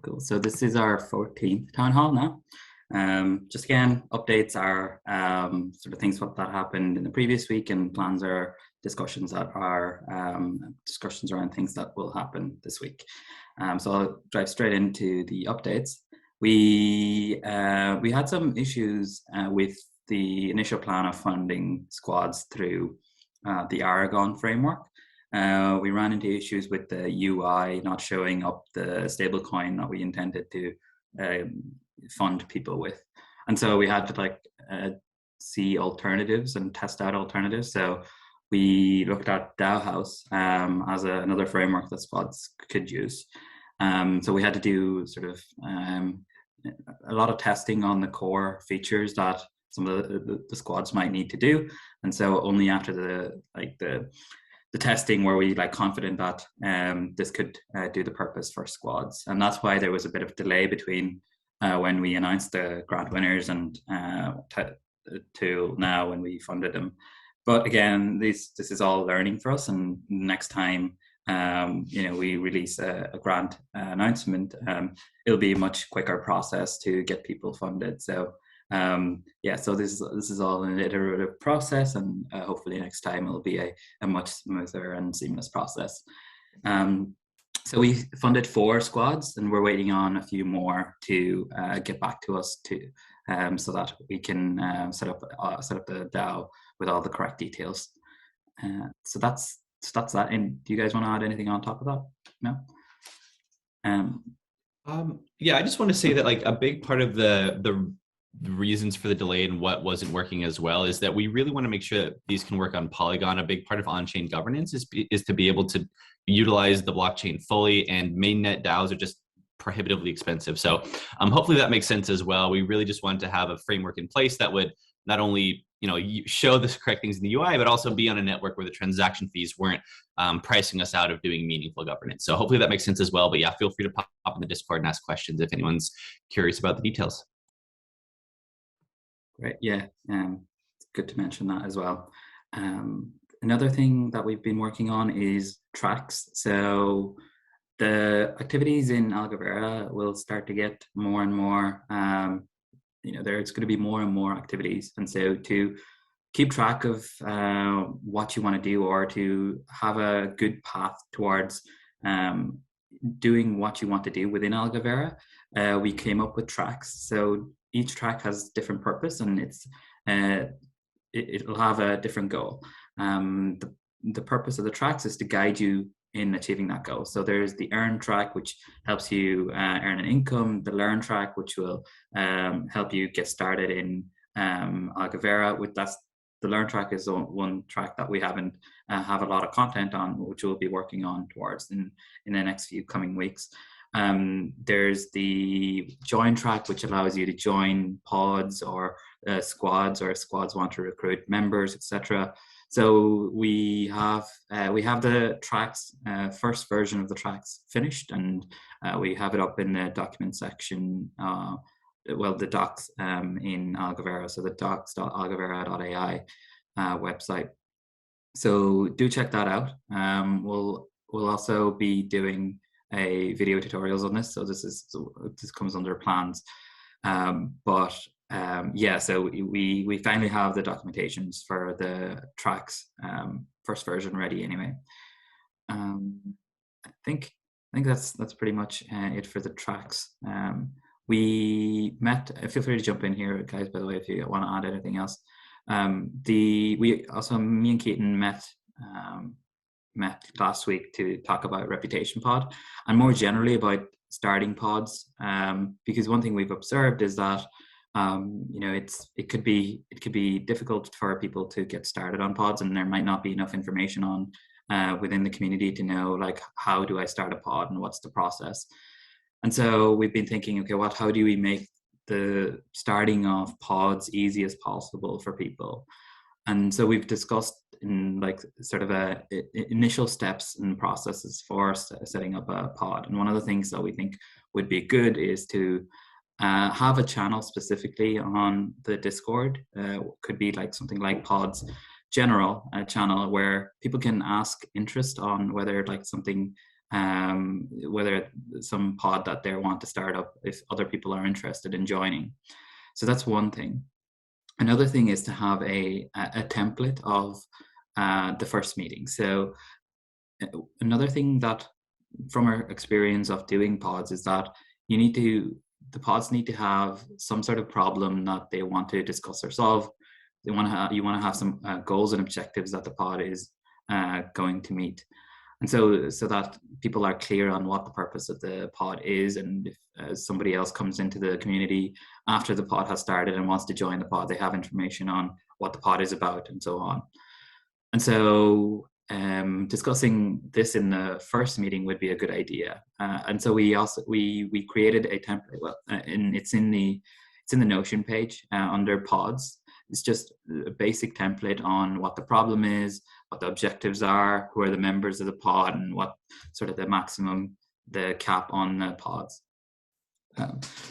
Cool. So this is our 14th town hall now. Just again, updates are sort of things that happened in the previous week, and plans are discussions that are discussions around things that will happen this week. So I'll drive straight into the updates. We had some issues with the initial plan of funding squads through the Aragon framework. We ran into issues with the UI not showing up the stablecoin that we intended to fund people with, and so we had to see alternatives and test out alternatives. So we looked at DAOHaus as another framework that squads could use. So we had to do sort of a lot of testing on the core features that some of the squads might need to do, and so only after the testing were we confident that this could do the purpose for squads. And that's why there was a bit of delay between when we announced the grant winners and to now when we funded them. But again, this is all learning for us, and next time we release a grant announcement, it'll be a much quicker process to get people funded. So so this is all an iterative process, and hopefully next time it'll be a much smoother and seamless process. So we funded 4 squads, and we're waiting on a few more to get back to us so that we can set up the DAO with all the correct details. So that's that. And do you guys want to add anything on top of that? No. I just want to say that a big part of the reasons for the delay and what wasn't working as well is that we really want to make sure that these can work on Polygon. A big part of on-chain governance is to be able to utilize the blockchain fully, and mainnet DAOs are just prohibitively expensive. So hopefully that makes sense as well. We really just wanted to have a framework in place that would not only show the correct things in the UI, but also be on a network where the transaction fees weren't pricing us out of doing meaningful governance. So hopefully that makes sense as well. But yeah, feel free to pop in the Discord and ask questions if anyone's curious about the details. Great. Yeah, it's good to mention that as well. Another thing that we've been working on is tracks. So the activities in Algovera will start to get more and more, there's going to be more and more activities. And so to keep track of what you want to do, or to have a good path towards doing what you want to do within Algovera, we came up with tracks. So each track has different purpose, and it'll have a different goal. The purpose of the tracks is to guide you in achieving that goal. So there's the earn track, which helps you earn an income, the learn track, which will help you get started in Algovera. The learn track is one track that we haven't have a lot of content on, which we'll be working on towards in the next few coming weeks. There's the join track, which allows you to join pods or squads, or squads want to recruit members, etc. So we have the tracks, first version of the tracks finished, and we have it up in the document section, the docs in Algovera, so the docs.algovera.ai website. So do check that out. We'll also be doing a video tutorials on this, so this comes under plans. So we finally have the documentations for the tracks first version ready anyway. I think that's pretty much it for the tracks. We met, feel free to jump in here, guys, by the way, if you want to add anything else. Me and Keaton met last week to talk about Reputation Pod, and more generally about starting pods, because one thing we've observed is that it could be difficult for people to get started on pods, and there might not be enough information on within the community to know how do I start a pod and what's the process. And so we've been thinking, okay, how do we make the starting of pods easy as possible for people? And so we've discussed in sort of initial steps and processes for setting up a pod. And one of the things that we think would be good is to have a channel specifically on the Discord. Could be something like Pods General, a channel where people can ask interest on whether something whether some pod that they want to start up if other people are interested in joining. So that's one thing. Another thing is to have a template of the first meeting. So another thing that from our experience of doing pods is that the pods need to have some sort of problem that they want to discuss or solve. You want to have some goals and objectives that the pod is going to meet. And so that people are clear on what the purpose of the pod is, and if somebody else comes into the community after the pod has started and wants to join the pod, they have information on what the pod is about and so on. And so discussing this in the first meeting would be a good idea. And so we created a template. Well, and it's in the Notion page under pods. It's just a basic template on what the problem is, what the objectives are, who are the members of the pod, and what sort of the cap on the pods.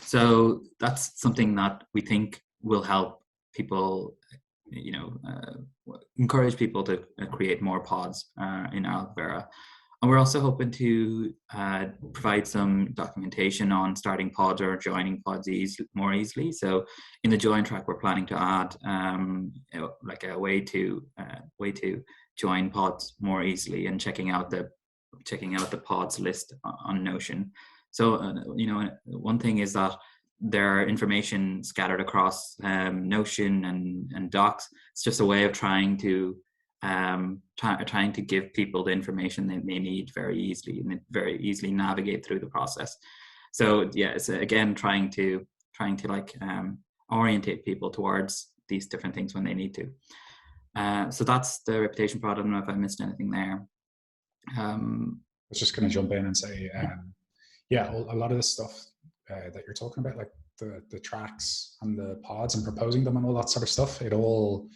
So that's something that we think will help people, encourage people to create more pods in Algovera. And we're also hoping to provide some documentation on starting pods or joining pods more easily. So in the join track, we're planning to add like a way to join pods more easily, and checking out the pods list on Notion. So one thing is that there are information scattered across Notion and Docs. It's just a way of trying to give people the information they need very easily, and very easily navigate through the process. So yeah, it's again trying to like orientate people towards these different things when they need to. So that's the reputation pod. I don't know if I missed anything there. I was just going to jump in and say, a lot of the stuff that you're talking about, like the tracks and the pods and proposing them and all that sort of stuff, it all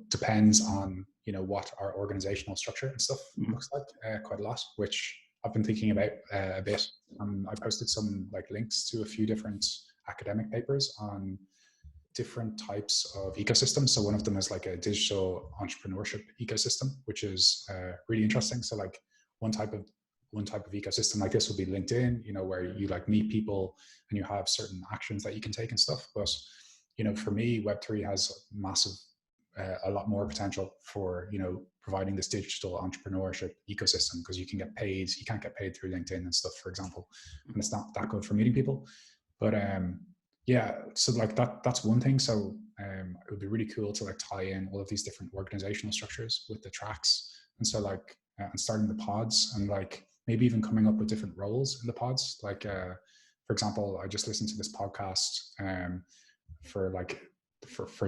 depends on what our organizational structure and stuff looks like quite a lot, which I've been thinking about a bit. I posted some like links to a few different academic papers on different types of ecosystems. So one of them is like a digital entrepreneurship ecosystem, which is really interesting. So like one type of ecosystem like this would be LinkedIn, where you like meet people and you have certain actions that you can take and stuff. But for me, Web3 has a lot more potential for providing this digital entrepreneurship ecosystem, because you can't get paid through LinkedIn and stuff, for example, and it's not that good for meeting people. But so like that's one thing. So it would be really cool to like tie in all of these different organizational structures with the tracks, and so like and starting the pods, and like maybe even coming up with different roles in the pods. Like for example, I just listened to this podcast for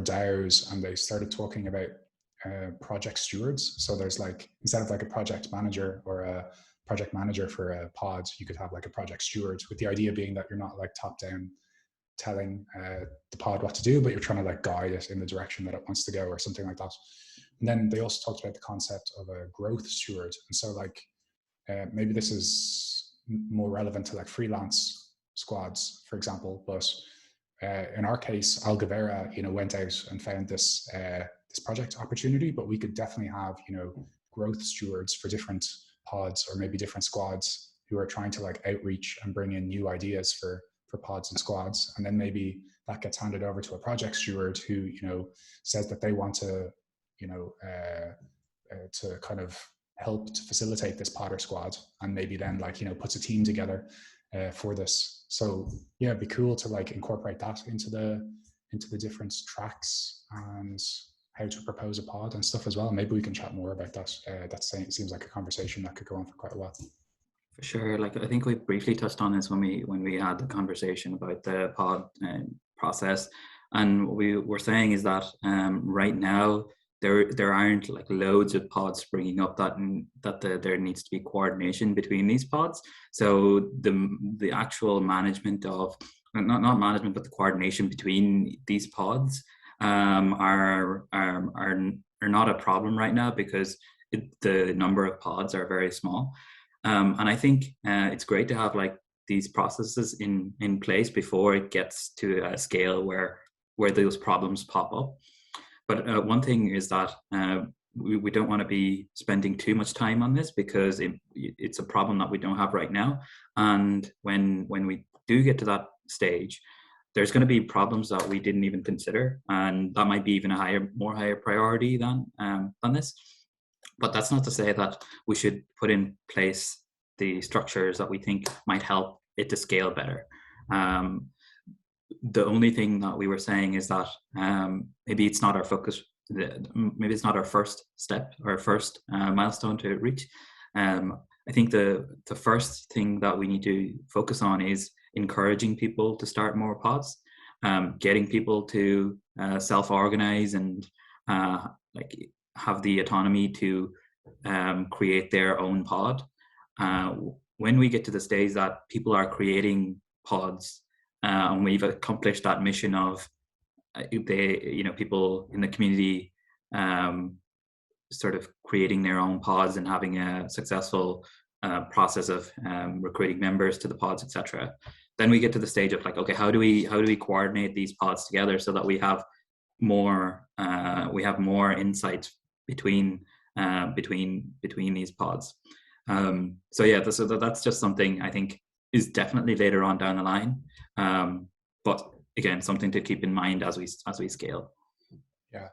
DAOs, and they started talking about project stewards. So there's like, instead of like a project manager or a project manager for a pod, you could have like a project steward, with the idea being that you're not like top down telling the pod what to do, but you're trying to like guide it in the direction that it wants to go, or something like that. And then they also talked about the concept of a growth steward. And so like maybe this is more relevant to like freelance squads, for example, but in our case, Algovera, went out and found this project opportunity, but we could definitely have, growth stewards for different pods, or maybe different squads, who are trying to like outreach and bring in new ideas for pods and squads. And then maybe that gets handed over to a project steward who, says that they want to, to kind of help to facilitate this pod or squad, and maybe then like, puts a team together for this. So yeah, it'd be cool to like incorporate that into the different tracks and how to propose a pod and stuff as well. Maybe we can chat more about that. That seems like a conversation that could go on for quite a while. For sure. Like I think we briefly touched on this when we had the conversation about the pod process, and what we were saying is that right now there aren't like loads of pods springing up that there needs to be coordination between these pods. So the actual management of not management, but the coordination between these pods are not a problem right now, because the number of pods are very small. And I think it's great to have like these processes in place before it gets to a scale where those problems pop up. But one thing is that we don't want to be spending too much time on this because it's a problem that we don't have right now. And when we do get to that stage, there's going to be problems that we didn't even consider, and that might be even a more higher priority than this. But that's not to say that we should put in place the structures that we think might help it to scale better. The only thing that we were saying is that maybe it's not our focus. Maybe it's not our first step or first milestone to reach. I think the first thing that we need to focus on is encouraging people to start more pods, getting people to self-organize and like have the autonomy to create their own pod. When we get to the stage that people are creating pods, and we've accomplished that mission of people in the community sort of creating their own pods and having a successful process of recruiting members to the pods, etc. Then we get to the stage of like, okay, how do we coordinate these pods together so that we have more insight between these pods. So yeah, that's just something I think is definitely later on down the line, but again, something to keep in mind as we scale. Yeah,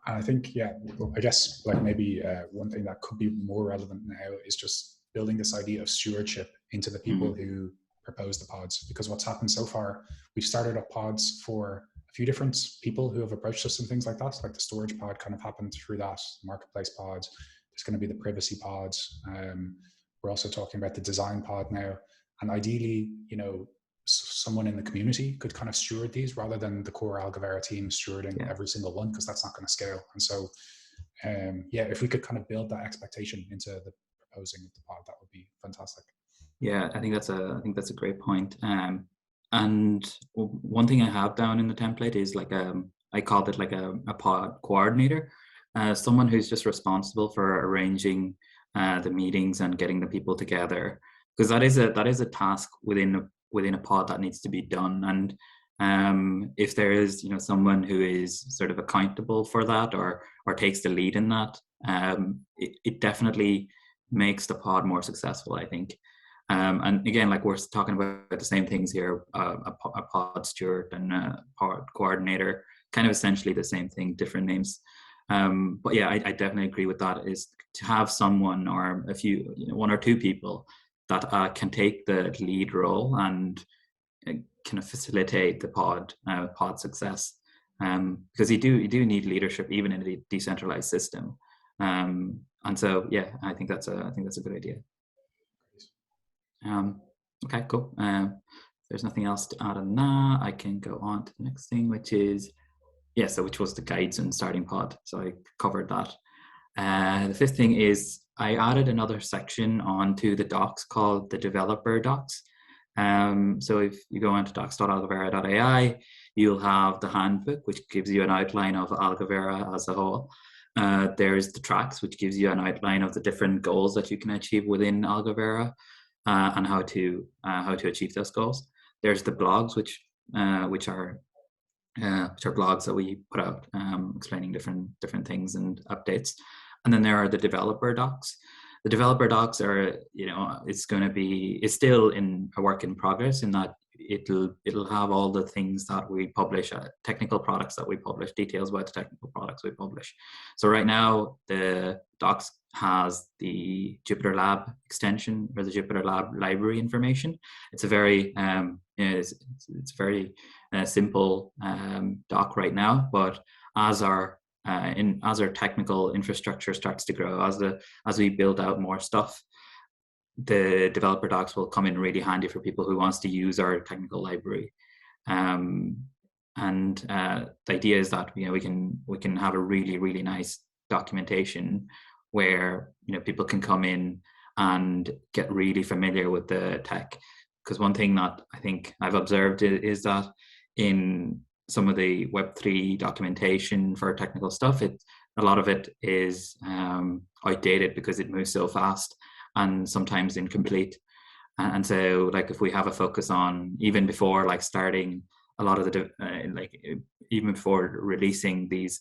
I think, I guess like maybe one thing that could be more relevant now is just building this idea of stewardship into the people who propose the pods, because what's happened so far, we've started up pods for a few different people who have approached us and things like that. Like the storage pod kind of happened through that, marketplace pods. There's going to be the privacy pods. We're also talking about the design pod now. And ideally, someone in the community could kind of steward these rather than the core Algovera team stewarding every single one, because that's not going to scale. And so, if we could kind of build that expectation into the proposing of the pod, that would be fantastic. Yeah, I think that's a great point. And one thing I have down in the template is like I called it like a pod coordinator, someone who's just responsible for arranging the meetings and getting the people together, because that is a task within a pod that needs to be done. And if there is someone who is sort of accountable for that or takes the lead in that, it definitely makes the pod more successful, I think. And again, like we're talking about the same things here, a pod steward and a pod coordinator, kind of essentially the same thing, different names. But yeah, I definitely agree with that, is to have someone or a few, one or two people that can take the lead role and kind of facilitate the pod success. Because you do need leadership even in a decentralized system. And so yeah, I think that's a good idea. Okay, cool. If there's nothing else to add on that, I can go on to the next thing, which is which was the guides and starting pod. So I covered that. The fifth thing is I added another section onto the docs called the developer docs. So if you go onto docs.algovera.ai, you'll have the handbook, which gives you an outline of Algovera as a whole. There's the tracks, which gives you an outline of the different goals that you can achieve within Algovera, and how to achieve those goals. There's the blogs, which are blogs that we put out explaining different things and updates. And then there are the developer docs. The developer docs are, it's still in a work in progress, in that it'll have all the things that we publish, technical products that we publish, details about the technical products we publish. So right now the docs has the Jupyterlab extension or the Jupyterlab library information. It's a very it's very simple doc right now, but as our technical infrastructure starts to grow, as we build out more stuff, the developer docs will come in really handy for people who wants to use our technical library. And the idea is that we can have a really, really nice documentation where people can come in and get really familiar with the tech. Because one thing that I think I've observed is that in some of the Web3 documentation for technical stuff, a lot of it is outdated because it moves so fast and sometimes incomplete. And so like if we have a focus on, even before like starting a lot of the even before releasing these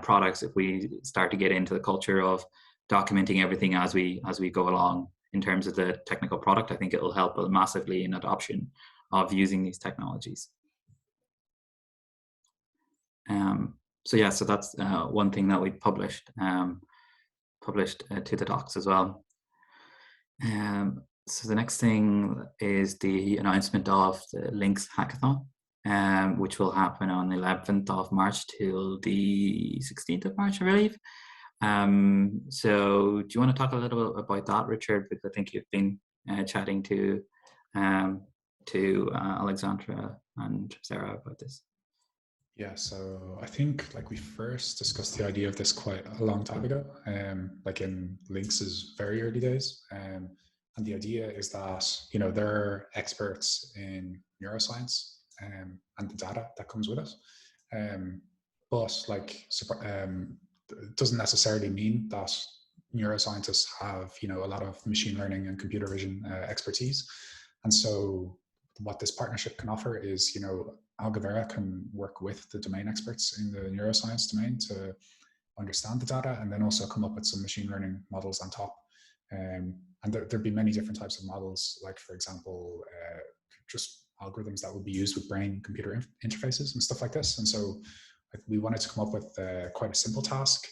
products, if we start to get into the culture of documenting everything as we go along in terms of the technical product, I think it will help massively in adoption of using these technologies. So yeah, so that's one thing that we published to the docs as well. So the next thing is the announcement of the Lynx Hackathon, which will happen on the 11th of March till the 16th of March, I believe. So do you want to talk a little bit about that, Richard? Because I think you've been chatting to Alexandra and Sarah about this. Yeah, so I think like we first discussed the idea of this quite a long time ago, like in Lynx's very early days. And the idea is that, you know, they're experts in neuroscience and the data that comes with it. But like, it doesn't necessarily mean that neuroscientists have, you know, a lot of machine learning and computer vision expertise. And so what this partnership can offer is, you know, Algovera can work with the domain experts in the neuroscience domain to understand the data and then also come up with some machine learning models on top. And there'd be many different types of models, like, for example, just algorithms that would be used with brain-computer interfaces and stuff like this. And so like, we wanted to come up with quite a simple task.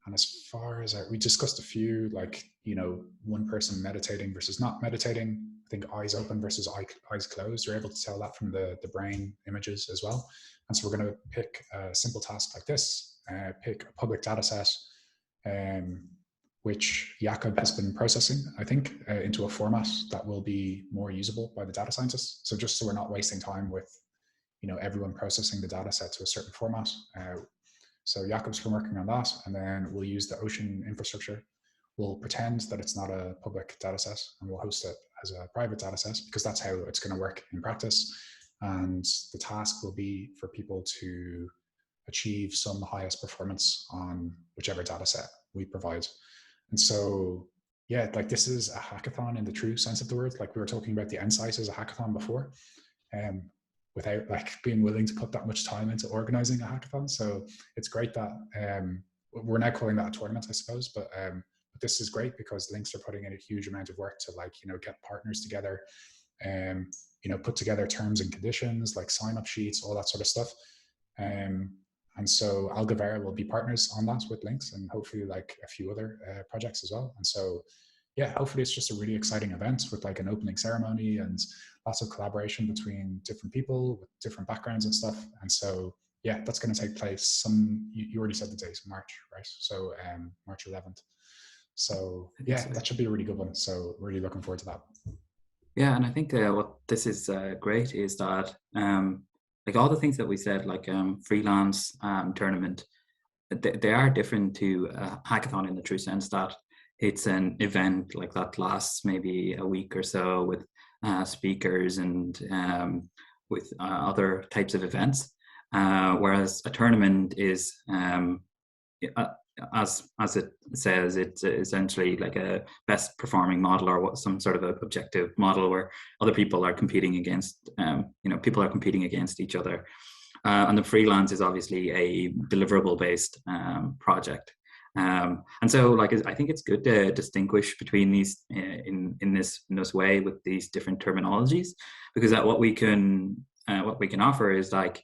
And as far as we discussed a few, like, you know, one person meditating versus not meditating. I think eyes open versus eyes closed. You're able to tell that from the brain images as well. And so we're going to pick a simple task like this, pick a public data set, which A.O.B has been processing, I think, into a format that will be more usable by the data scientists. So just so we're not wasting time with, you know, everyone processing the data set to a certain format. So A.O.B's been working on that, and then we'll use the Ocean infrastructure. We'll pretend that it's not a public data set, and we'll host it as a private data set, because that's how it's going to work in practice. And the task will be for people to achieve some highest performance on whichever data set we provide. And so, yeah, like this is a hackathon in the true sense of the word. Like we were talking about the Insight as a hackathon before, without like being willing to put that much time into organizing a hackathon. So it's great that we're now calling that a tournament, I suppose, but this is great because Lynx are putting in a huge amount of work to, like, you know, get partners together and, you know, put together terms and conditions, like sign-up sheets, all that sort of stuff. And so Algovera will be partners on that with Lynx, and hopefully like a few other projects as well. And so, yeah, hopefully it's just a really exciting event with like an opening ceremony and lots of collaboration between different people with different backgrounds and stuff. And so, yeah, that's going to take place you already said the date, March, right? So March 11th. So yeah, that should be a really good one. So really looking forward to that. Yeah, and I think what this is great is that like all the things that we said, like freelance tournament, they are different to a hackathon in the true sense that it's an event like that lasts maybe a week or so with speakers and with other types of events, whereas a tournament is as it says, it's essentially like a best performing model or some sort of objective model where other people are competing against, people are competing against each other. And the freelance is obviously a deliverable based project. And so like, I think it's good to distinguish between these in this way with these different terminologies, because what we can offer is like,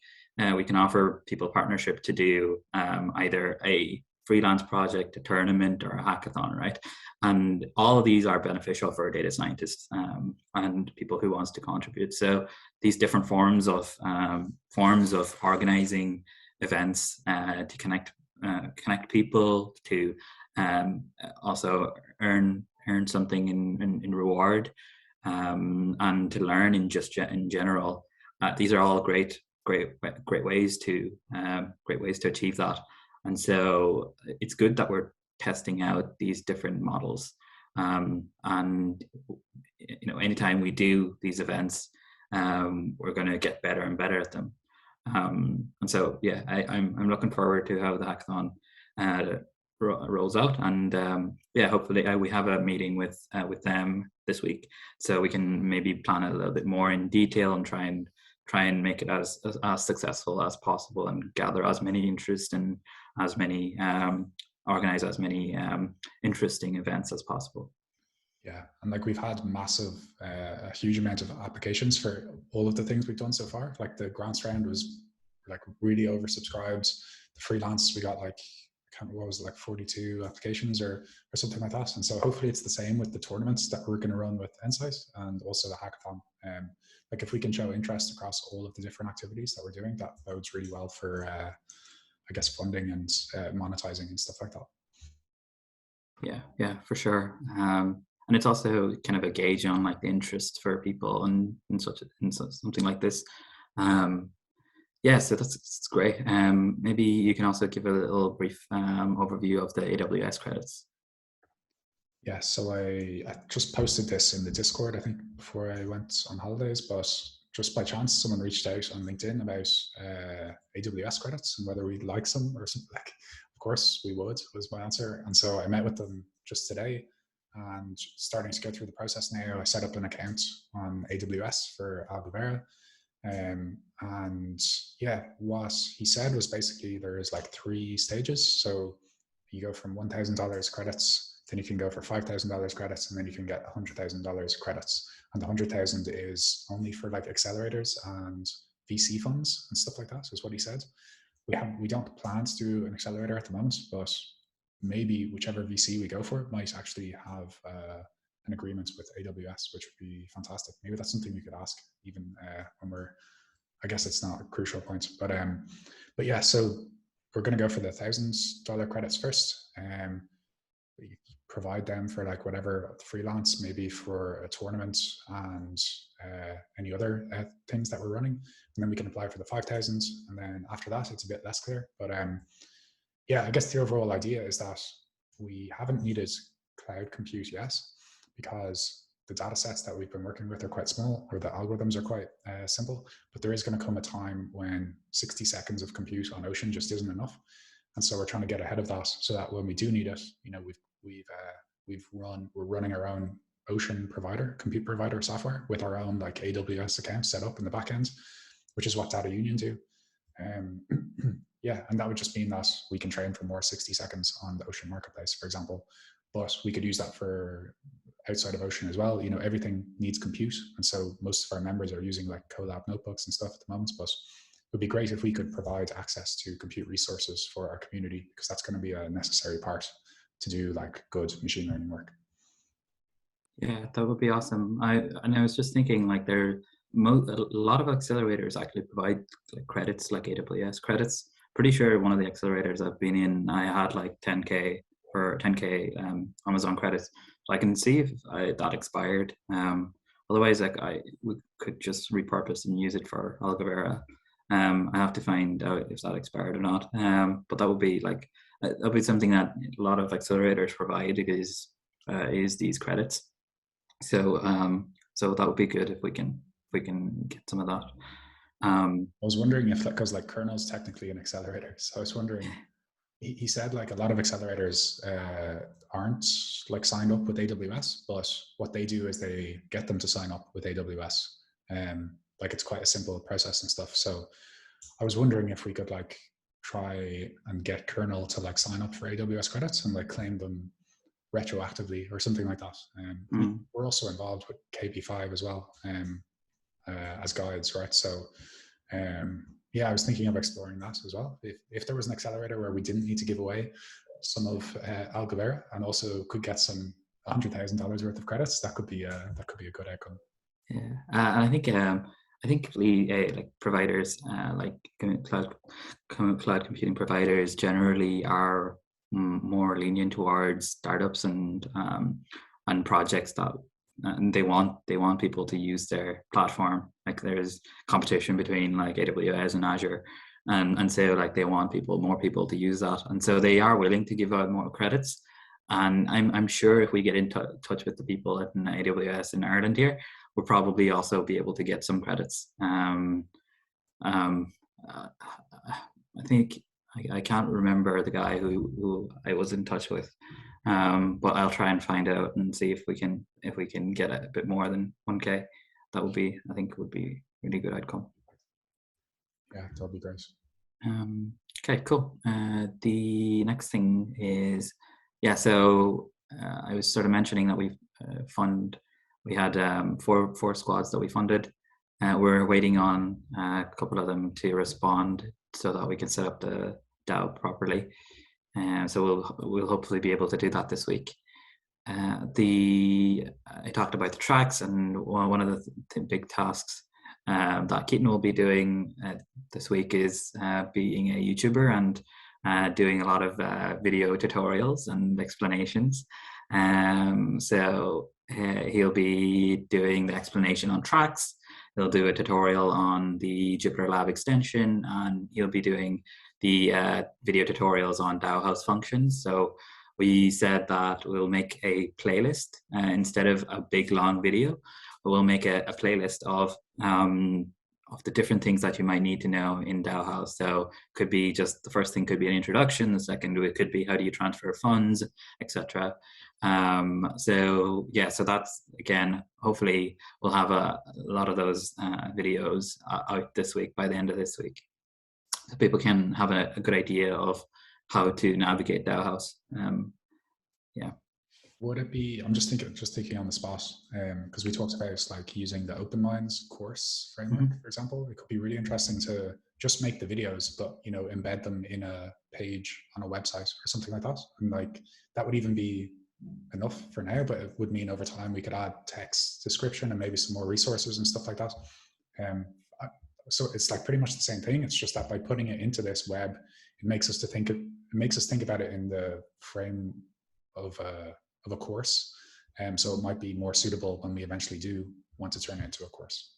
we can offer people partnership to do either a freelance project, a tournament, or a hackathon, right? And all of these are beneficial for data scientists and people who wants to contribute. So these different forms of organizing events to connect people, to also earn something in reward, and to learn in general. These are all great ways to achieve that. And so it's good that we're testing out these different models. And anytime we do these events, we're going to get better and better at them. And so, yeah, I'm looking forward to how the hackathon rolls out. And hopefully we have a meeting with them this week, so we can maybe plan it a little bit more in detail and try and make it as successful as possible and gather as many interest and as many, organize as many interesting events as possible. Yeah, and like we've had a huge amount of applications for all of the things we've done so far. Like the grants round was like really oversubscribed. The freelance, we got like, I can't remember, what was it, like 42 applications or something like that. And so hopefully it's the same with the tournaments that we're going to run with Insight and also the hackathon. Like if we can show interest across all of the different activities that we're doing, that bodes really well for, I guess, funding and monetizing and stuff like that. Yeah, for sure. And it's also kind of a gauge on like the interest for people in something like this. Yeah, so that's great. Maybe you can also give a little brief overview of the AWS credits. Yeah, so I just posted this in the Discord, I think, before I went on holidays, but just by chance, someone reached out on LinkedIn about AWS credits and whether we'd like some or something. Like, of course we would, was my answer. And so I met with them just today and starting to go through the process now. I set up an account on AWS for Algovera. And yeah, what he said was basically there's like 3 stages. So you go from $1,000 credits, then you can go for $5,000 credits, and then you can get $100,000 credits. And the 100,000 is only for like accelerators and VC funds and stuff like that, is what he said. We don't plan to do an accelerator at the moment, but maybe whichever VC we go for might actually have an agreement with AWS, which would be fantastic. Maybe that's something we could ask even when we're, I guess it's not a crucial point, but yeah, so we're going to go for the $1,000 credits first. We provide them for like whatever freelance, maybe for a tournament and any other things that we're running. And then we can apply for the 5,000. And then after that, it's a bit less clear. But yeah, I guess the overall idea is that we haven't needed cloud compute yet because the data sets that we've been working with are quite small, or the algorithms are quite simple. But there is going to come a time when 60 seconds of compute on Ocean just isn't enough. And so we're trying to get ahead of that so that when we do need it, you know, we're running our own Ocean provider, compute provider software with our own like AWS account set up in the back end, which is what Data Union do. Yeah, and that would just mean that we can train for more 60 seconds on the Ocean marketplace, for example. But we could use that for outside of Ocean as well. You know, everything needs compute. And so most of our members are using like Colab notebooks and stuff at the moment, but it would be great if we could provide access to compute resources for our community, because that's going to be a necessary part to do like good machine learning work. Yeah, that would be awesome. I was just thinking like a lot of accelerators actually provide like credits, like AWS credits. Pretty sure one of the accelerators I've been in, I had like 10K Amazon credits. So I can see if that expired. Otherwise, like we could just repurpose and use it for Algovera. I have to find out if that expired or not. But that would be like that'll be something that a lot of accelerators provide is these credits. So so that would be good if we can get some of that. I was wondering if that, because like kernel is technically an accelerator, so I was wondering. He said like a lot of accelerators aren't like signed up with AWS, but what they do is they get them to sign up with AWS. Like it's quite a simple process and stuff. So I was wondering if we could like try and get kernel to like sign up for AWS credits and like claim them retroactively or something like that. We're also involved with KP5 as well as guides, right? So yeah, I was thinking of exploring that as well. If there was an accelerator where we didn't need to give away some of Algovera and also could get some $100,000 worth of credits, that could be a good outcome. Yeah, and I think like providers like cloud computing providers generally are more lenient towards startups and projects that and they want people to use their platform. Like there's competition between like AWS and Azure, and so like they want more people to use that, and so they are willing to give out more credits. And I'm sure if we get in touch with the people at AWS in Ireland here, we'll probably also be able to get some credits. I think I can't remember the guy who I was in touch with, but I'll try and find out and see if we can get a bit more than 1K. That would be, I think, would be really good outcome. Yeah, that'll be great. Okay, cool. The next thing is, so I was sort of mentioning that we had four squads that we funded. We're waiting on a couple of them to respond so that we can set up the DAO properly. So we'll hopefully be able to do that this week. I talked about the tracks, and one of the big tasks that Keaton will be doing this week is being a YouTuber and doing a lot of video tutorials and explanations. So he'll be doing the explanation on tracks. He'll do a tutorial on the Jupyterlab extension, and he'll be doing the video tutorials on DAOHaus functions. So we said that we'll make a playlist instead of a big long video. We'll make a playlist of the different things that you might need to know in DAOHaus. So could be just the first thing could be an introduction. The second it could be how do you transfer funds, etc. So that's, again, hopefully we'll have a lot of those videos out this week, by the end of this week, so people can have a good idea of how to navigate DAOHaus. Would it be, I'm just thinking on the spot, because we talked about like using the Open Minds course framework, for example. It could be really interesting to just make the videos, but embed them in a page on a website or something like that. And like that would even be enough for now, but it would mean over time we could add text description and maybe some more resources and stuff like that. So it's like pretty much the same thing. It's just that by putting it into this web, it makes us think about it in the frame of a course. So it might be more suitable when we eventually do want to turn it into a course.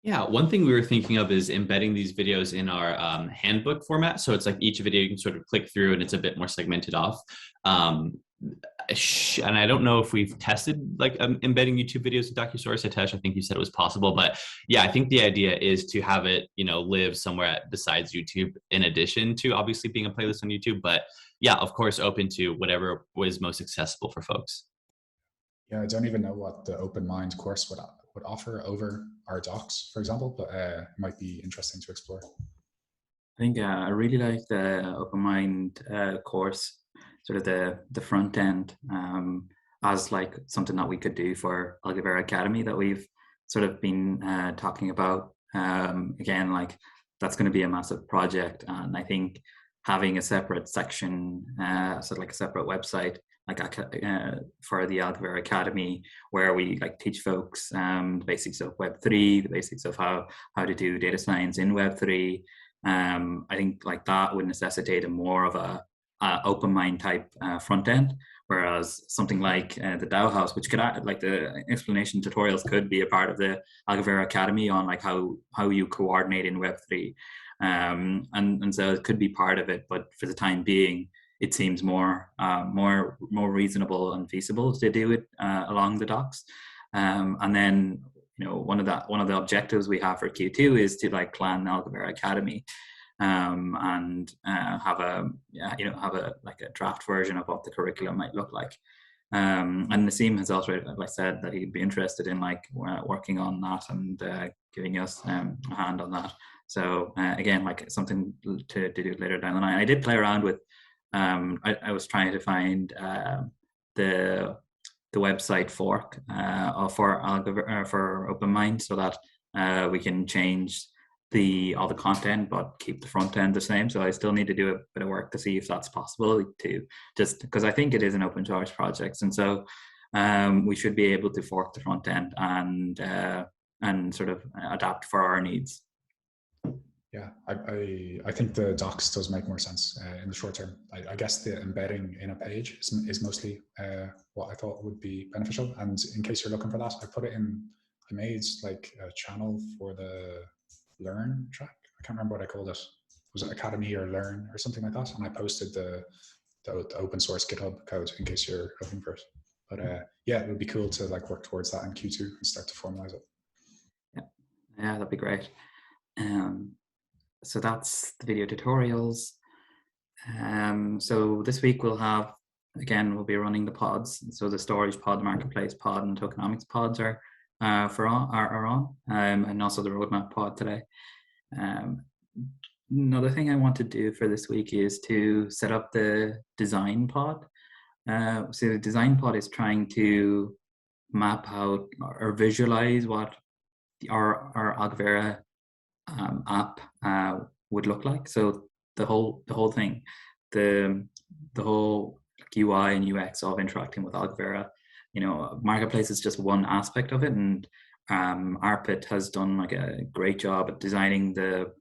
Yeah, one thing we were thinking of is embedding these videos in our handbook format. So it's like each video you can sort of click through and it's a bit more segmented off. And I don't know if we've tested like embedding YouTube videos in DocuSource. Hitesh, I think you said it was possible, but yeah, I think the idea is to have it, live somewhere besides YouTube, in addition to obviously being a playlist on YouTube. But yeah, of course, open to whatever was most accessible for folks. Yeah, I don't even know what the Open Mind course would offer over our docs, for example, but it might be interesting to explore. I think I really like the Open Mind course, sort of the front end, as like something that we could do for Algovera Academy that we've sort of been talking about. Again, like that's going to be a massive project, and I think having a separate section, so like a separate website, like for the Algovera Academy, where we like teach folks the basics of Web3, the basics of how to do data science in Web3. I think like that would necessitate a more of a open mind type front end, whereas something like the DAOHaus, which could like the explanation tutorials could be a part of the Algovera Academy on like how you coordinate in Web3, and so it could be part of it, but for the time being it seems more reasonable and feasible to do it along the docs. And then one of the objectives we have for Q2 is to like plan Algovera Academy, and have a draft version of what the curriculum might look like. And Naseem has also, like I said, that he'd be interested in like working on that and giving us a hand on that. So again, like something to do later down the line. I did play around with. I was trying to find the website fork for Algovera for Open Mind, so that we can change all the content but keep the front end the same. So I still need to do a bit of work to see if that's possible, to just because I think it is an open source project, and so we should be able to fork the front end and sort of adapt for our needs. Yeah, I think the docs does make more sense in the short term. I guess the embedding in a page is mostly what I thought would be beneficial. And in case you're looking for that, I made like a channel for the Learn track. I can't remember what I called it. Was it Academy or Learn or something like that? And I posted the open source GitHub code in case you're looking for it. But yeah, it would be cool to like work towards that in Q2 and start to formalize it. Yeah, that'd be great. So that's the video tutorials. So this week we'll be running the pods. So the storage pod, the marketplace pod, and tokenomics pods are on, and also the roadmap pod today. Another thing I want to do for this week is to set up the design pod. So the design pod is trying to map out or visualize what our Algovera app would look like. So the whole thing, the whole UI and UX of interacting with Algovera, marketplace is just one aspect of it, and Arpit has done like a great job at designing the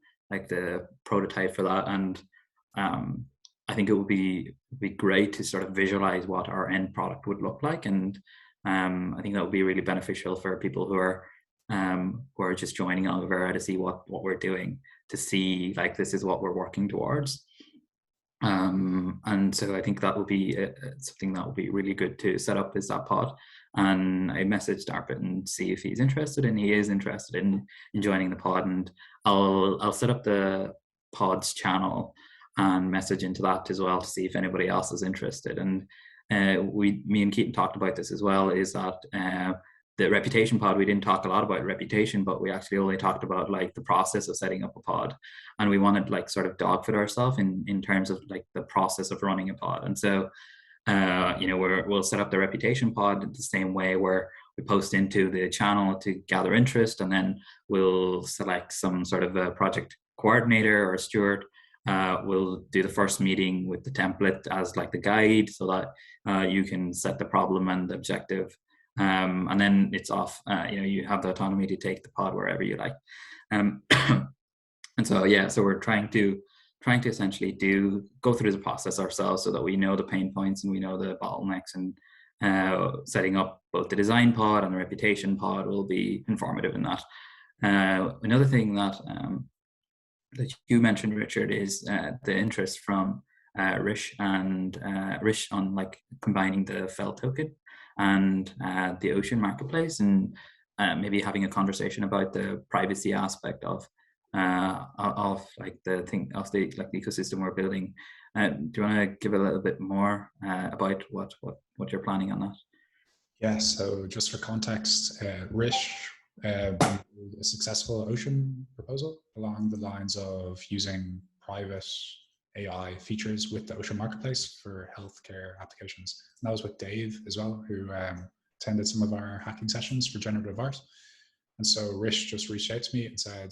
prototype for that, and I think it would be great to sort of visualize what our end product would look like, and I think that would be really beneficial for people who are just joining Algovera to see what we're doing, to see like this is what we're working towards. And so I think that would be something that would be really good to set up, is that pod. And I messaged Arpit and see if he's interested, and he is interested in joining the pod. And I'll set up the pod's channel and message into that as well to see if anybody else is interested. And me and Keaton talked about this as well, is that the reputation pod, we didn't talk a lot about reputation, but we actually only talked about like the process of setting up a pod, and we wanted like sort of dogfoot ourselves in terms of like the process of running a pod. And so we'll set up the reputation pod in the same way, where we post into the channel to gather interest, and then we'll select some sort of a project coordinator or steward. We'll do the first meeting with the template as like the guide, so that you can set the problem and the objective. And then it's off. You have the autonomy to take the pod wherever you like. And so so we're trying to essentially go through the process ourselves, so that we know the pain points and we know the bottlenecks, and setting up both the design pod and the reputation pod will be informative in that. Another thing that you mentioned, Richard, is the interest from Rish on like combining the Felt token and the Ocean marketplace, and maybe having a conversation about the privacy aspect of like the thing of the like ecosystem we're building. Do you want to give a little bit more about what you're planning on that? Yeah, so just for context, Rish a successful Ocean proposal along the lines of using private AI features with the Ocean marketplace for healthcare applications. And that was with Dave as well, who attended some of our hacking sessions for generative art. And so Rish just reached out to me and said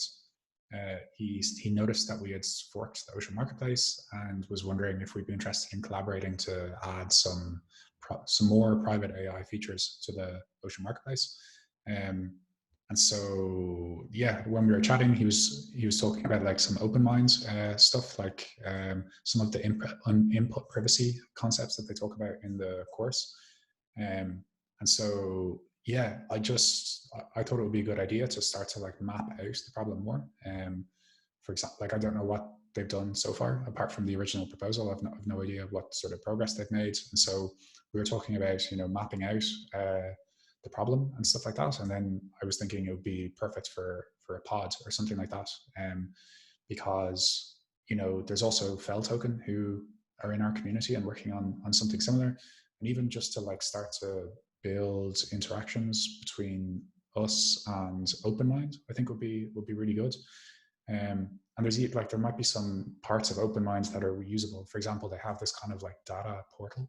he noticed that we had forked the Ocean marketplace and was wondering if we'd be interested in collaborating to add some more private AI features to the Ocean marketplace. And so, when we were chatting, he was talking about like some open minds stuff, like some of the input privacy concepts that they talk about in the course. And so, I thought it would be a good idea to start to like map out the problem more. For example, like I don't know what they've done so far apart from the original proposal. I've no idea what sort of progress they've made. And so we were talking about mapping out the problem and stuff like that. And then I was thinking it would be perfect for a pod or something like that. Because, there's also Fel Token who are in our community and working on something similar. And even just to like start to build interactions between us and OpenMind, I think would be really good. And there might be some parts of OpenMind that are reusable. For example, they have this kind of like data portal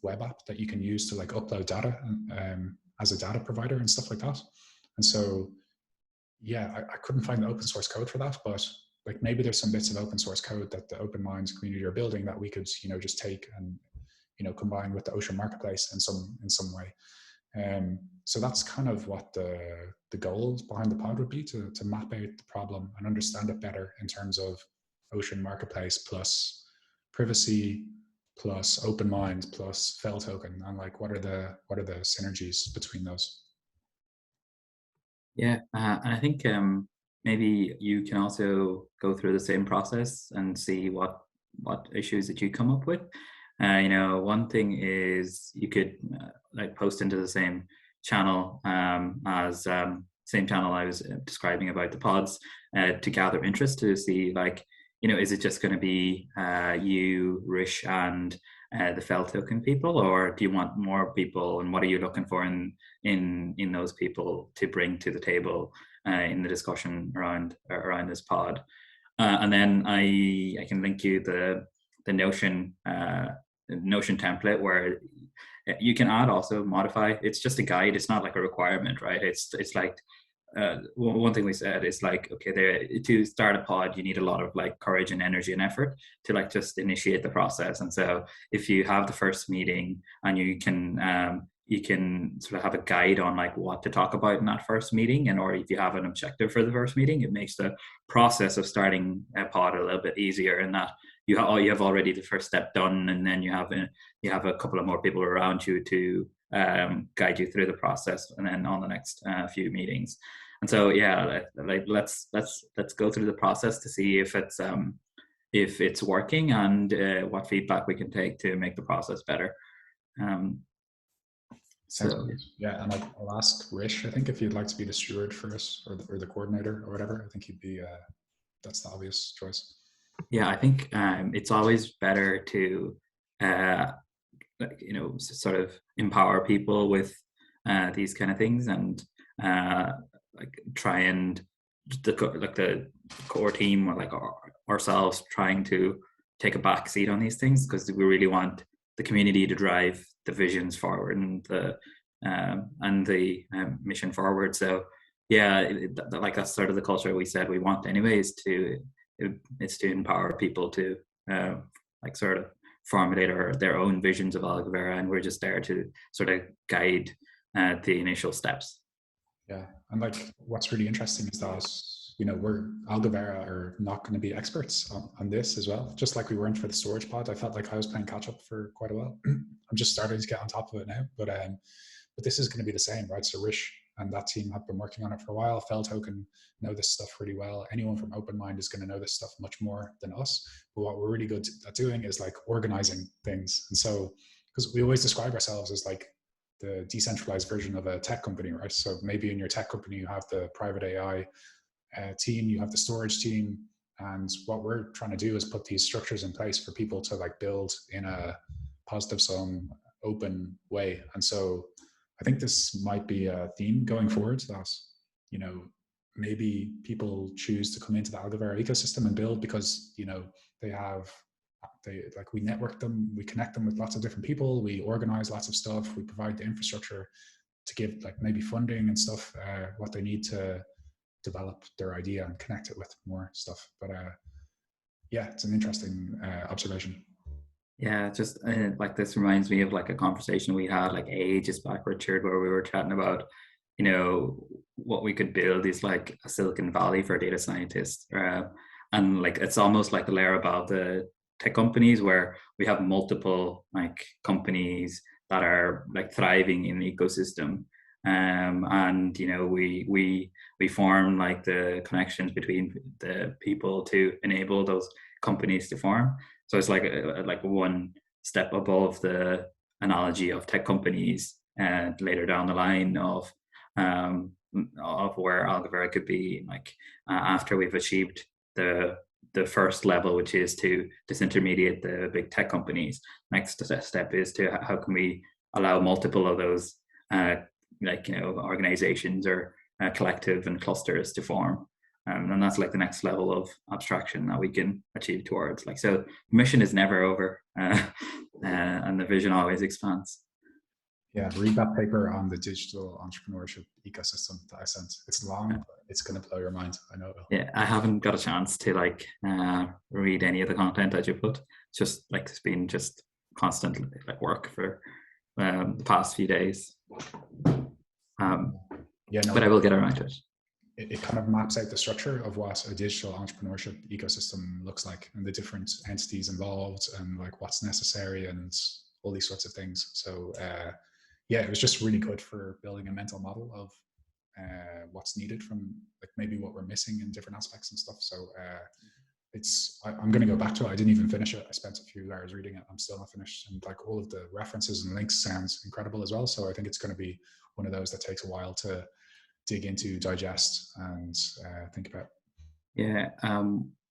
web app that you can use to like upload data as a data provider and stuff like that. And so I couldn't find the open source code for that, but like maybe there's some bits of open source code that the OpenMinds community are building that we could just take and combine with the Ocean marketplace in some way. So that's kind of what the goals behind the pod would be, to map out the problem and understand it better in terms of Ocean marketplace plus privacy plus OpenMind plus Fel Token, and like what are the synergies between those? And I think maybe you can also go through the same process and see what issues that you come up with. One thing is you could like post into the same channel as same channel I was describing about the pods to gather interest, to see like, is it just going to be you, Rish, and the Fel Token people, or do you want more people, and what are you looking for in those people to bring to the table in the discussion around this pod? and then I can link you the Notion Notion template where you can add, also modify. It's just a guide. It's not like a requirement, right? It's like one thing we said is like, okay, to start a pod, you need a lot of like courage and energy and effort to like just initiate the process. And so if you have the first meeting and you can sort of have a guide on like what to talk about in that first meeting, and or if you have an objective for the first meeting, it makes the process of starting a pod a little bit easier, in that you have already the first step done, and then you have a couple of more people around you to guide you through the process, and then on the next few meetings. And so yeah, like let's go through the process to see if it's working, and what feedback we can take to make the process better. So yeah, and I'll ask Rish, I think, if you'd like to be the steward for us, or the coordinator or whatever. I think he'd be that's the obvious choice. Yeah, I think it's always better to sort of empower people with these kind of things, and like try and the core team, or like ourselves, trying to take a back seat on these things, because we really want the community to drive the visions forward and the mission forward. So yeah, like that's sort of the culture we said we want anyways, it's to empower people to like sort of formulate their own visions of Algovera, and we're just there to sort of guide the initial steps. Yeah, and like what's really interesting is that Algovera are not going to be experts on this as well. Just like we weren't for the storage pod, I felt like I was playing catch up for quite a while. I'm just starting to get on top of it now, but this is going to be the same, right? So Rish and that team have been working on it for a while. Token know this stuff really well. Anyone from OpenMind is going to know this stuff much more than us. But what we're really good at doing is like organizing things. And so, because we always describe ourselves as like the decentralized version of a tech company, right? So maybe in your tech company, you have the private AI team, you have the storage team. And what we're trying to do is put these structures in place for people to like build in a positive sum, open way. And so I think this might be a theme going forward, that, maybe people choose to come into the Algovera ecosystem and build because, we network them, we connect them with lots of different people, we organize lots of stuff, we provide the infrastructure to give like maybe funding and stuff, what they need to develop their idea and connect it with more stuff. But yeah, it's an interesting observation. Yeah, just like this reminds me of like a conversation we had like ages back, Richard, where we were chatting about, what we could build is like a Silicon Valley for data scientists. And like it's almost like a layer above the tech companies, where we have multiple like companies that are like thriving in the ecosystem. And we form like the connections between the people to enable those companies to form. So it's like one step above the analogy of tech companies, and later down the line of where Algovera could be, like after we've achieved the first level, which is to disintermediate the big tech companies. Next step is to how can we allow multiple of those organizations or collective and clusters to form. And that's like the next level of abstraction that we can achieve towards. Like, so mission is never over, and the vision always expands. Yeah, read that paper on the digital entrepreneurship ecosystem that I sent. It's long, but it's going to blow your mind. I know it will. Yeah, I haven't got a chance to like read any of the content that you put. It's just like it's been just constant like work for the past few days. But I will get around to it. It kind of maps out the structure of what a digital entrepreneurship ecosystem looks like, and the different entities involved, and like what's necessary, and all these sorts of things. So yeah, it was just really good for building a mental model of what's needed from like maybe what we're missing in different aspects and stuff. So I'm going to go back to it. I didn't even finish it. I spent a few hours reading it. I'm still not finished. And like all of the references and links sounds incredible as well. So I think it's going to be one of those that takes a while to dig into, digest, and think about. Yeah.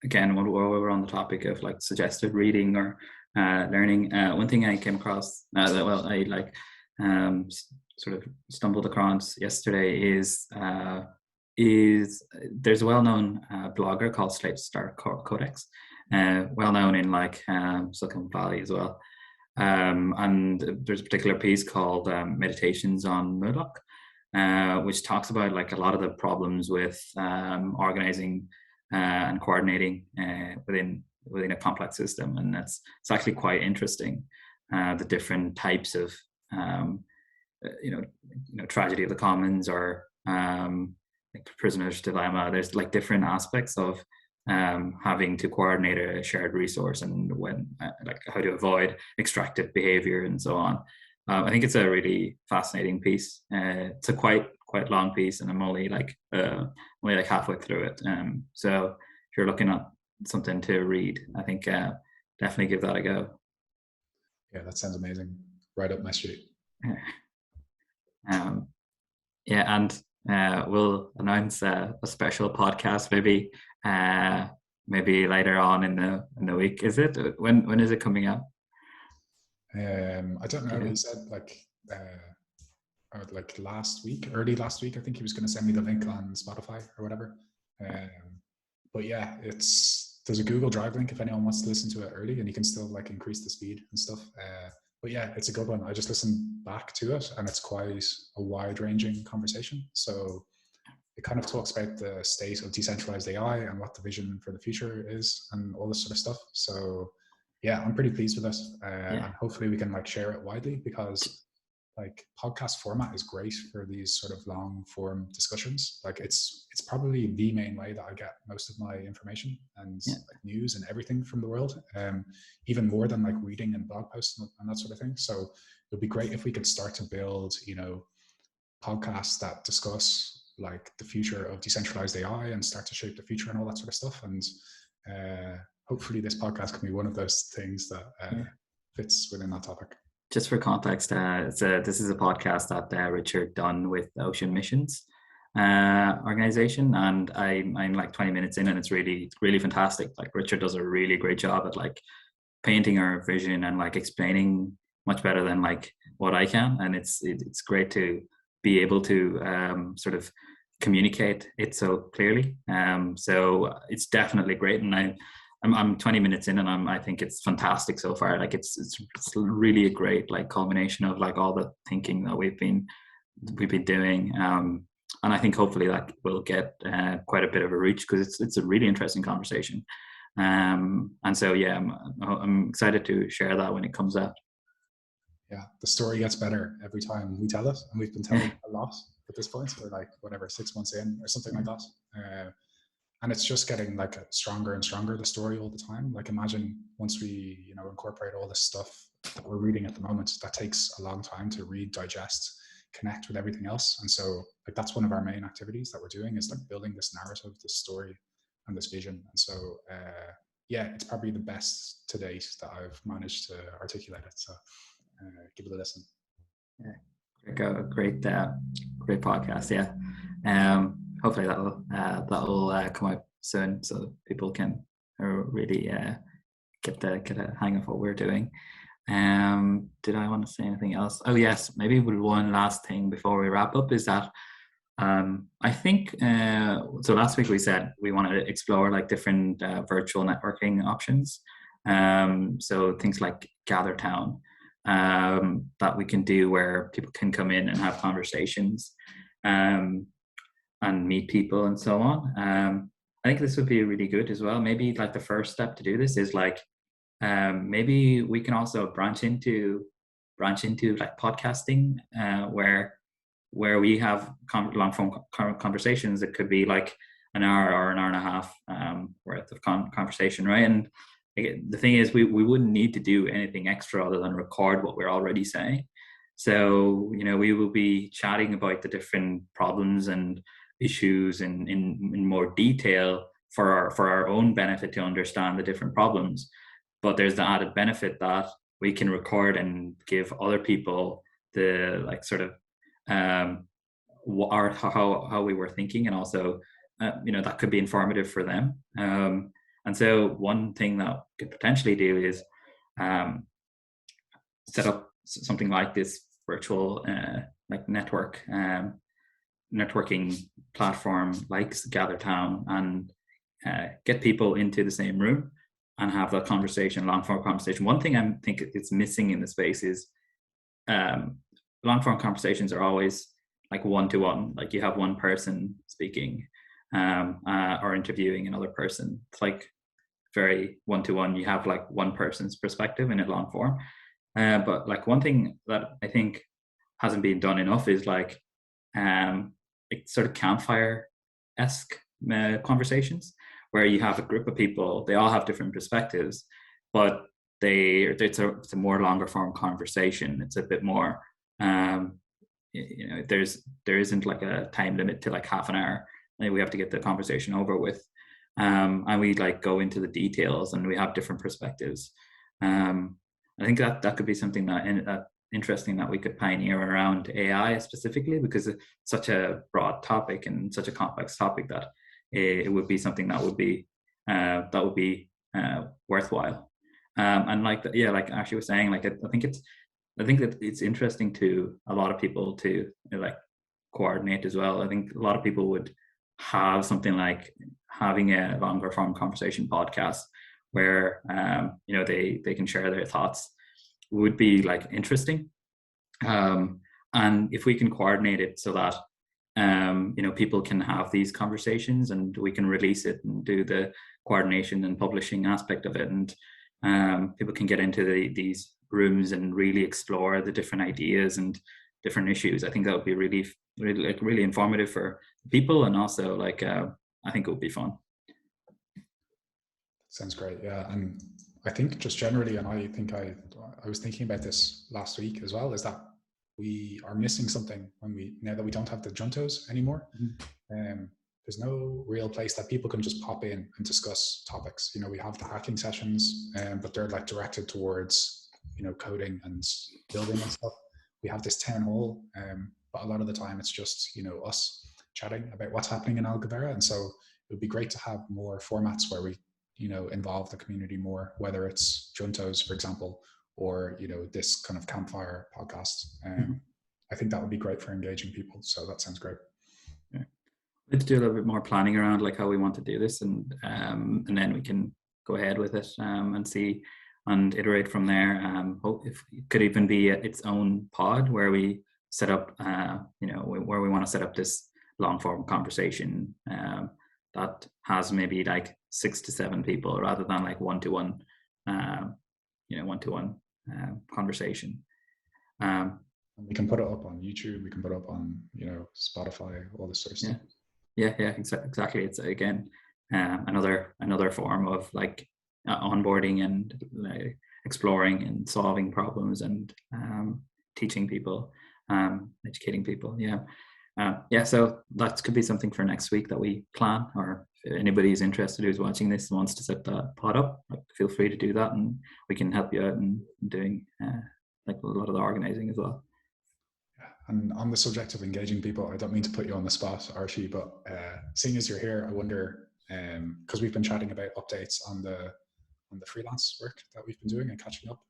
Again, when we're on the topic of like suggested reading or learning, one thing I came across I like sort of stumbled across yesterday is is there's a well-known blogger called Slate Star Codex, well-known in like Silicon Valley as well. And there's a particular piece called Meditations on Moodle, which talks about like a lot of the problems with organizing and coordinating within a complex system, and it's actually quite interesting. The different types of tragedy of the commons, or like prisoner's dilemma. There's like different aspects of having to coordinate a shared resource, and when like how to avoid extractive behavior and so on. I think it's a really fascinating piece. It's a quite long piece, and I'm only like halfway through it. So if you're looking at something to read, I think definitely give that a go. Yeah, that sounds amazing. Right up my street. Yeah, and we'll announce a special podcast maybe later on in the week. Is it? When is it coming out? I don't know. He said like early last week. I think he was going to send me the link on Spotify or whatever. But yeah, there's a Google Drive link if anyone wants to listen to it early, and you can still like increase the speed and stuff. But yeah, it's a good one. I just listened back to it, and it's quite a wide-ranging conversation. So it kind of talks about the state of decentralized AI and what the vision for the future is, and all this sort of stuff. So yeah, I'm pretty pleased with it, and hopefully we can like share it widely, because like podcast format is great for these sort of long form discussions. Like it's probably the main way that I get most of my information and like news and everything from the world, even more than like reading and blog posts and that sort of thing. So it would be great if we could start to build, podcasts that discuss like the future of decentralized AI and start to shape the future and all that sort of stuff. And hopefully this podcast can be one of those things that fits within that topic. Just for context, this is a podcast that Richard done with the Ocean Missions organization, and I'm like 20 minutes in, and it's really fantastic. Like Richard does a really great job at like painting our vision and like explaining much better than like what I can, and it's great to be able to sort of communicate it so clearly. So it's definitely great, and I'm 20 minutes in, and I think it's fantastic so far. Like it's really a great like culmination of like all the thinking that we've been doing, and I think hopefully that will get quite a bit of a reach, because it's a really interesting conversation. And so yeah, I'm excited to share that when it comes out. Yeah, the story gets better every time we tell it, and we've been telling it a lot at this point. We're like 6 months in or something like that. And it's just getting like stronger and stronger, the story all the time. Like imagine once we, incorporate all this stuff that we're reading at the moment, that takes a long time to read, digest, connect with everything else. And so like that's one of our main activities that we're doing, is like building this narrative, this story and this vision. And so it's probably the best to date that I've managed to articulate it. So give it a listen. Yeah, great podcast. Yeah. Hopefully that'll come out soon, so people can really get a hang of what we're doing. Did I want to say anything else? Oh yes, maybe one last thing before we wrap up is that I think so. Last week we said we wanted to explore like different virtual networking options. So things like Gather Town that we can do, where people can come in and have conversations. And meet people and so on. I think this would be really good as well. Maybe like the first step to do this is like maybe we can also branch into like podcasting, where we have long form conversations. It could be like an hour or an hour and a half worth of conversation, right? And the thing is, we wouldn't need to do anything extra other than record what we're already saying. So we will be chatting about the different problems and issues in more detail for our own benefit, to understand the different problems. But there's the added benefit that we can record and give other people the like sort of how we were thinking, and also that could be informative for them. And so one thing that we could potentially do is set up something like this virtual like network, networking platform like GatherTown and get people into the same room and have that conversation, long form conversation. One thing I think it's missing in the space is long form conversations are always like one-to-one, like you have one person speaking or interviewing another person. It's like very one-to-one. You have like one person's perspective in a long form. But like one thing that I think hasn't been done enough is like sort of campfire-esque conversations where you have a group of people, they all have different perspectives, but it's a more longer form conversation. It's a bit more, there isn't like a time limit to like half an hour. Like we have to get the conversation over with. And we like go into the details and we have different perspectives. I think that could be something that interesting that we could pioneer around AI specifically, because it's such a broad topic and such a complex topic that it would be something that would be worthwhile. And like like Ashley was saying, like I think that it's interesting to a lot of people to like coordinate as well. I think a lot of people would have something like having a longer form conversation podcast where they can share their thoughts would be like interesting. And if we can coordinate it so that people can have these conversations and we can release it and do the coordination and publishing aspect of it, and people can get into these rooms and really explore the different ideas and different issues. I think that would be really informative for people, and also like I think it would be fun. Sounds great. Yeah, and I think just generally, and I think I was thinking about this last week as well, is that we are missing something now that we don't have the juntos anymore. Mm-hmm. There's no real place that people can just pop in and discuss topics. We have the hacking sessions, but they're like directed towards coding and building and stuff. We have this town hall, but a lot of the time it's just us chatting about what's happening in Algovera, and so it would be great to have more formats where we involve the community more, whether it's juntos, for example, or this kind of campfire podcast. I think that would be great for engaging people. So that sounds great. Yeah. Let's do a little bit more planning around like how we want to do this, and then we can go ahead with it and see and iterate from there. Hope if it could even be its own pod where we set up, where we want to set up this long form conversation that has maybe like 6 to 7 people rather than like one-to-one conversation. We can put it up on YouTube, we can put it up on Spotify, all this sort of stuff. Yeah, exactly. It's again another form of like onboarding and exploring and solving problems and teaching people, educating people. So that could be something for next week that we plan, or if anybody's interested who's watching this and wants to set that pod up, feel free to do that and we can help you out in doing like a lot of the organizing as well. And on the subject of engaging people, I don't mean to put you on the spot, Archie, but seeing as you're here, I wonder, because we've been chatting about updates on the freelance work that we've been doing and catching up.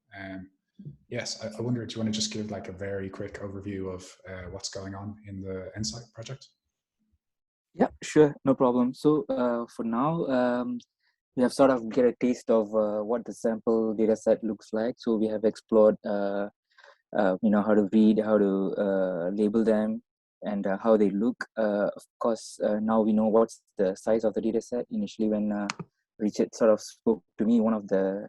Yes, I wonder, do you want to just give like a very quick overview of what's going on in the Insight project? Yeah, sure, no problem. So for now, we have sort of get a taste of what the sample data set looks like. So we have explored, how to read, how to label them, and how they look. Of course, now we know what's the size of the data set. Initially, when Richard sort of spoke to me, one of the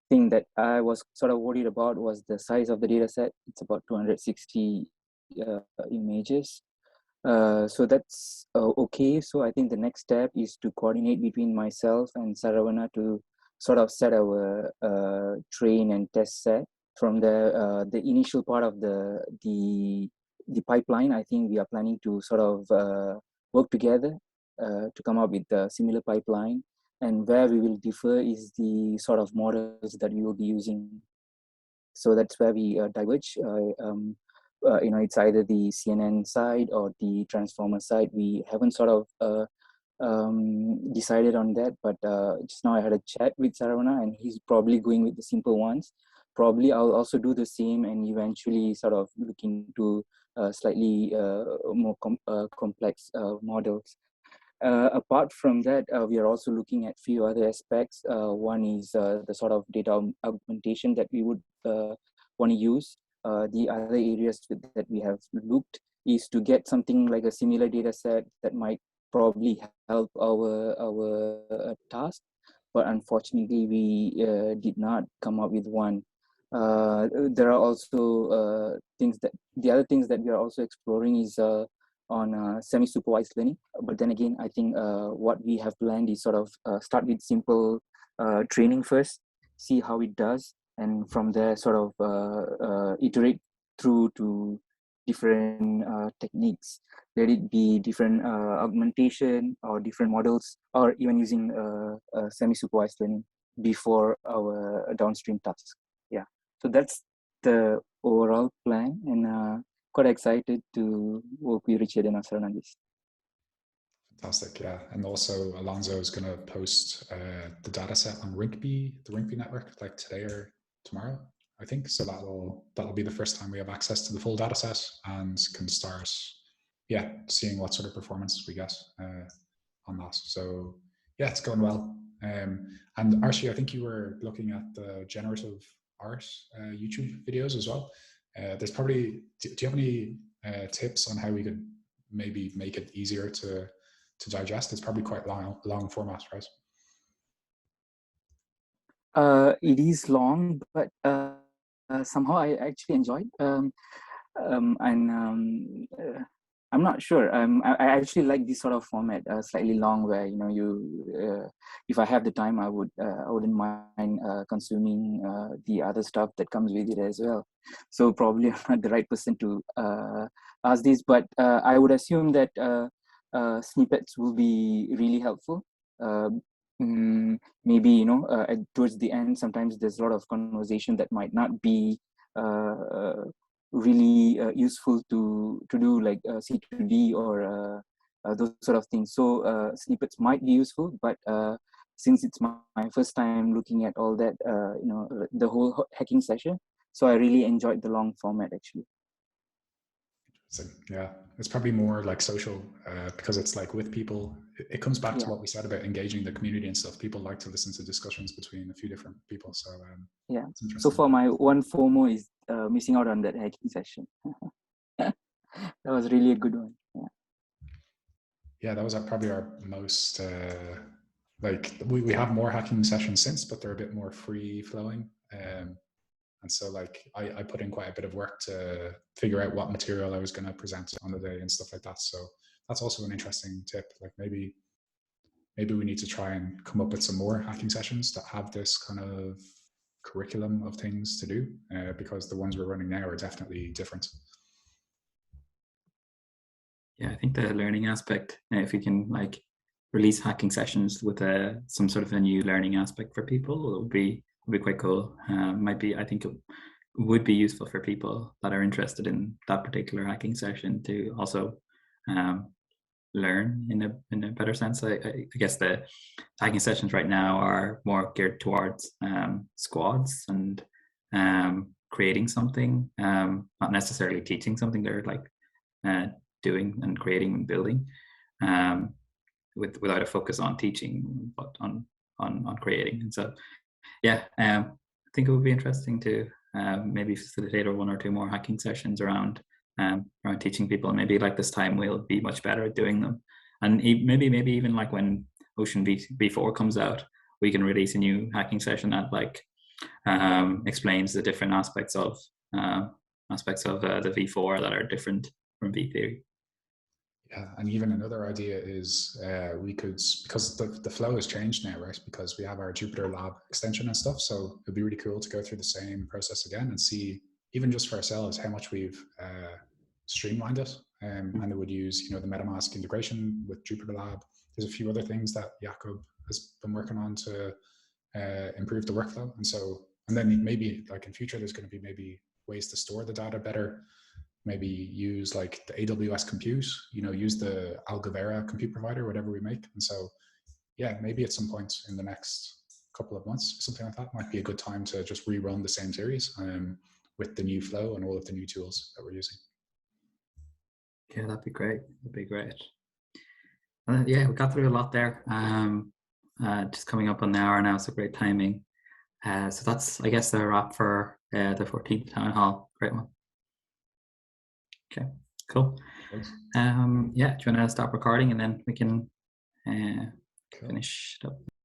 thing that I was sort of worried about was the size of the data set. It's about 260 images. So that's okay. So I think the next step is to coordinate between myself and Saravana to sort of set our train and test set. From the initial part of the pipeline, I think we are planning to sort of work together to come up with a similar pipeline. And where we will differ is the sort of models that we will be using. So that's where we diverge. It's either the CNN side or the transformer side. We haven't sort of decided on that, but just now I had a chat with Saravana and he's probably going with the simple ones. Probably I'll also do the same and eventually sort of look into slightly more complex models. Apart from that, we are also looking at few other aspects. One is the sort of data augmentation that we would want to use. The other areas that we have looked is to get something like a similar data set that might probably help our task, but unfortunately we did not come up with one. There are also the other things that we are also exploring is on semi-supervised learning. But then again, I think what we have planned is sort of start with simple training first, see how it does, and from there sort of iterate through to different techniques. Let it be different augmentation or different models, or even using semi-supervised learning before our downstream tasks. Yeah, so that's the overall plan, and quite excited to work with Richard and Asran on this. Fantastic, yeah. And also Alonso is going to post the data set on the Rinkeby network, like today or tomorrow, I think. So that'll be the first time we have access to the full data set and can start, yeah, seeing what sort of performance we get on that. So yeah, it's going well. And Archie, I think you were looking at the generative art YouTube videos as well. There's probably, do you have any tips on how we could maybe make it easier to digest? It's probably quite long format, right? It is long, but somehow I actually enjoyed. I'm not sure. I actually like this sort of format, slightly long, where if I have the time, I wouldn't mind consuming the other stuff that comes with it as well. So probably I'm not the right person to ask this, but I would assume that snippets will be really helpful. Maybe towards the end, sometimes there's a lot of conversation that might not be really useful to do, like C2D or those sort of things. So snippets might be useful, but since it's my first time looking at all that, the whole hacking session, so I really enjoyed the long format actually. So, yeah, it's probably more like social because it's like with people. It comes back to what we said about engaging the community and stuff. People like to listen to discussions between a few different people. So yeah. So for my one FOMO is missing out on that hacking session. That was really a good one. Yeah. Yeah, that was probably our most like we have more hacking sessions since, but they're a bit more free flowing. And so like I put in quite a bit of work to figure out what material I was going to present on the day and stuff like that. So that's also an interesting tip. Like maybe we need to try and come up with some more hacking sessions that have this kind of curriculum of things to do, because the ones we're running now are definitely different. Yeah, I think the learning aspect, if we can like release hacking sessions with some sort of a new learning aspect for people, it would be quite cool. I think it would be useful for people that are interested in that particular hacking session to also learn in a better sense. I guess the hacking sessions right now are more geared towards squads and creating something, not necessarily teaching something. They're like doing and creating and building without a focus on teaching, but on creating. And so yeah, I think it would be interesting to maybe facilitate one or two more hacking sessions around teaching people. And maybe like this time we'll be much better at doing them. And maybe even like when Ocean V4 comes out, we can release a new hacking session that like explains the different aspects of the V4 that are different from V3. Yeah, and even another idea is we could, because the flow has changed now, right? Because we have our Jupyterlab extension and stuff. So it'd be really cool to go through the same process again and see, even just for ourselves, how much we've streamlined it. And it would use, the MetaMask integration with Jupyterlab. There's a few other things that Jakob has been working on to improve the workflow. And then maybe like in future, there's going to be maybe ways to store the data better. Maybe use like the AWS compute, use the Algovera compute provider, whatever we make. And so, yeah, maybe at some point in the next couple of months, something like that might be a good time to just rerun the same series with the new flow and all of the new tools that we're using. Yeah, that'd be great. That'd be great. Yeah, we got through a lot there. Just coming up on the hour now, so great timing. So that's, I guess, the wrap for the 14th Town Hall. Great one. Okay, cool. Yeah, do you want to stop recording and then we can finish it up?